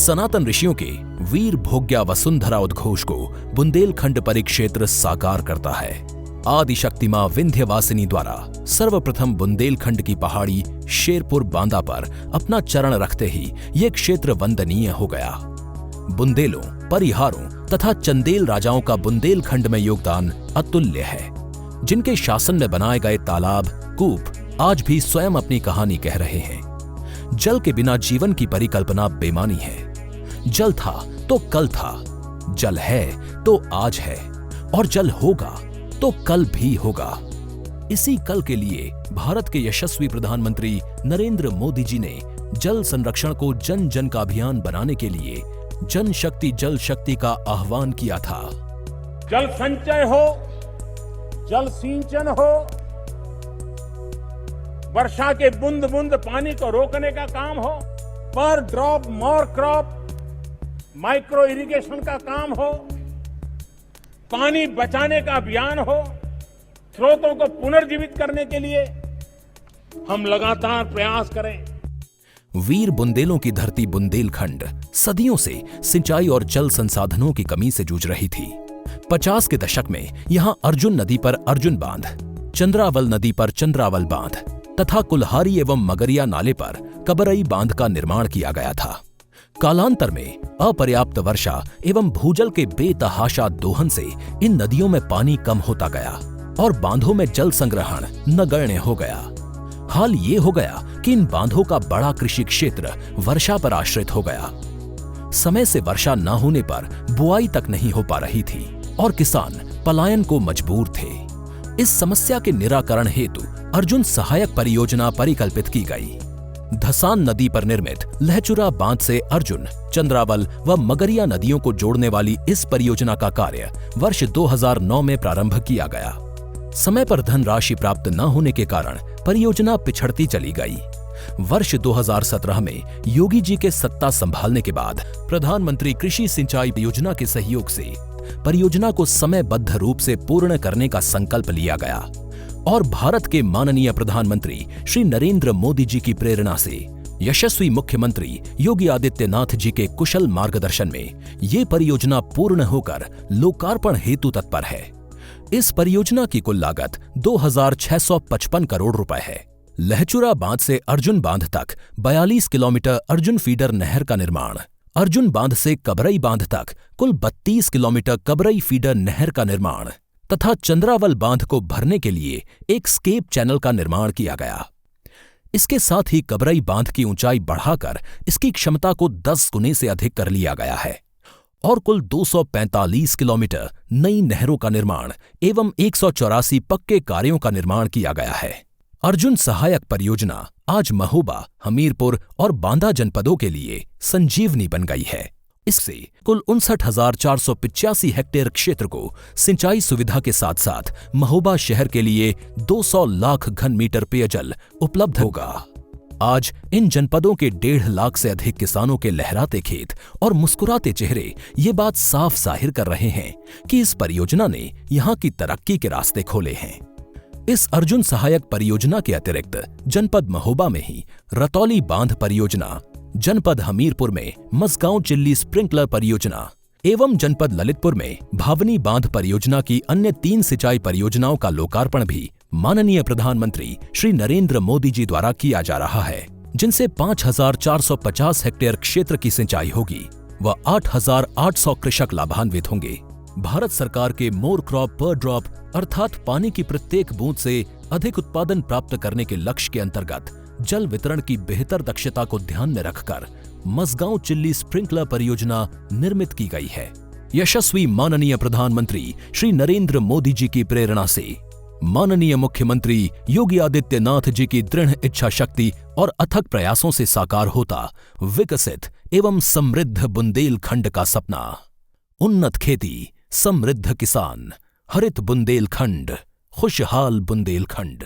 सनातन ऋषियों के वीर भोग्या वसुंधरा उद्घोष को बुंदेलखंड परिक्षेत्र साकार करता है। आदिशक्ति मां विंध्यवासिनी द्वारा सर्वप्रथम बुंदेलखंड की पहाड़ी शेरपुर बांदा पर अपना चरण रखते ही ये क्षेत्र वंदनीय हो गया। बुंदेलों, परिहारों तथा चंदेल राजाओं का बुंदेलखंड में योगदान अतुल्य है, जिनके शासन में बनाए गए तालाब, कूप आज भी स्वयं अपनी कहानी कह रहे हैं। जल के बिना जीवन की परिकल्पना बेमानी है। जल था तो कल था, जल है तो आज है, और जल होगा तो कल भी होगा। इसी कल के लिए भारत के यशस्वी प्रधानमंत्री नरेंद्र मोदी जी ने जल संरक्षण को जन जन का अभियान बनाने के लिए जन शक्ति जल शक्ति का आह्वान किया था। जल संचय हो, जल सिंचन हो, वर्षा के बूंद बूंद पानी को रोकने का काम हो, पर drop more crop, micro irrigation का काम हो, पानी बचाने का अभियान हो, स्रोतों को पुनर्जीवित करने के लिए हम लगातार प्रयास करें। वीर बुंदेलों की धरती बुंदेलखंड सदियों से सिंचाई और जल संसाधनों की कमी से जूझ रही थी। 50 के दशक में यहां अर्जुन नदी पर अर्जुन बांध, चंद्रावल नदी पर चंद्रावल बांध तथा कुल्हारी एवं मगरिया नाले पर कबरई बांध का निर्माण किया गया था। कालांतर में अपर्याप्त वर्षा एवं भूजल के बेतहाशा दोहन से इन नदियों में पानी कम होता गया और बांधों में जल संग्रहण नगण्य हो गया। हाल ये हो गया कि इन बांधों का बड़ा कृषि क्षेत्र वर्षा पर आश्रित हो गया। समय से वर्षा न होने पर बुआई तक नहीं हो पा रही थी और किसान पलायन को मजबूर थे। इस समस्या के निराकरण हेतु अर्जुन सहायक परियोजना परिकल्पित की गई। धसान नदी पर निर्मित लहचुरा बांध से अर्जुन, चंद्रावल व मगरिया नदियों को जोड़ने वाली इस परियोजना का कार्य वर्ष 2009 में प्रारंभ किया गया। समय पर धनराशि प्राप्त न होने के कारण परियोजना पिछड़ती चली गई। वर्ष 2017 में योगी जी के सत्ता संभालने के बाद प्रधानमंत्री कृषि सिंचाई योजना के सहयोग से परियोजना को समयबद्ध रूप से पूर्ण करने का संकल्प लिया गया और भारत के माननीय प्रधानमंत्री श्री नरेंद्र मोदी जी की प्रेरणा से यशस्वी मुख्यमंत्री योगी आदित्यनाथ जी के कुशल मार्गदर्शन में ये परियोजना पूर्ण होकर लोकार्पण हेतु तत्पर है। इस परियोजना की कुल लागत 2655 करोड़ रुपए है। लहचुरा बांध से अर्जुन बांध तक 42 किलोमीटर अर्जुन फीडर नहर का निर्माण, अर्जुन बांध से कबरई बांध तक कुल 32 किलोमीटर कबरई फीडर नहर का निर्माण तथा चंद्रावल बांध को भरने के लिए एक स्केप चैनल का निर्माण किया गया। इसके साथ ही कबरई बांध की ऊंचाई बढ़ाकर इसकी क्षमता को 10 गुने से अधिक कर लिया गया है और कुल 245 किलोमीटर नई नहरों का निर्माण एवं 184 पक्के कार्यों का निर्माण किया गया है। अर्जुन सहायक परियोजना आज महोबा, हमीरपुर और बांदा जनपदों के लिए संजीवनी बन गई है। इससे कुल 59,485 हेक्टेयर क्षेत्र को सिंचाई सुविधा के साथ साथ महोबा शहर के लिए 200 लाख घन मीटर पेयजल उपलब्ध होगा। आज इन जनपदों के 1.5 लाख से अधिक किसानों के लहराते खेत और मुस्कुराते चेहरे ये बात साफ जाहिर कर रहे हैं कि इस परियोजना ने यहाँ की तरक्की के रास्ते खोले हैं। इस अर्जुन सहायक परियोजना के अतिरिक्त जनपद महोबा में ही रतौली बांध परियोजना, जनपद हमीरपुर में मसगांव चिल्ली स्प्रिंकलर परियोजना एवं जनपद ललितपुर में भावनी बांध परियोजना की अन्य 3 सिंचाई परियोजनाओं का लोकार्पण भी माननीय प्रधानमंत्री श्री नरेंद्र मोदी जी द्वारा किया जा रहा है, जिनसे 5,450 हेक्टेयर क्षेत्र की सिंचाई होगी व 8,800 कृषक लाभान्वित होंगे। भारत सरकार के मोर क्रॉप पर ड्रॉप अर्थात पानी की प्रत्येक बूंद से अधिक उत्पादन प्राप्त करने के लक्ष्य के अंतर्गत जल वितरण की बेहतर दक्षता को ध्यान में रखकर मसगांव चिल्ली स्प्रिंकलर परियोजना निर्मित की गई है। यशस्वी माननीय प्रधानमंत्री श्री नरेंद्र मोदी जी की प्रेरणा से माननीय मुख्यमंत्री योगी आदित्यनाथ जी की दृढ़ इच्छा शक्ति और अथक प्रयासों से साकार होता विकसित एवं समृद्ध बुंदेलखंड का सपना। उन्नत खेती, समृद्ध किसान, हरित बुंदेलखंड, खुशहाल बुंदेलखंड।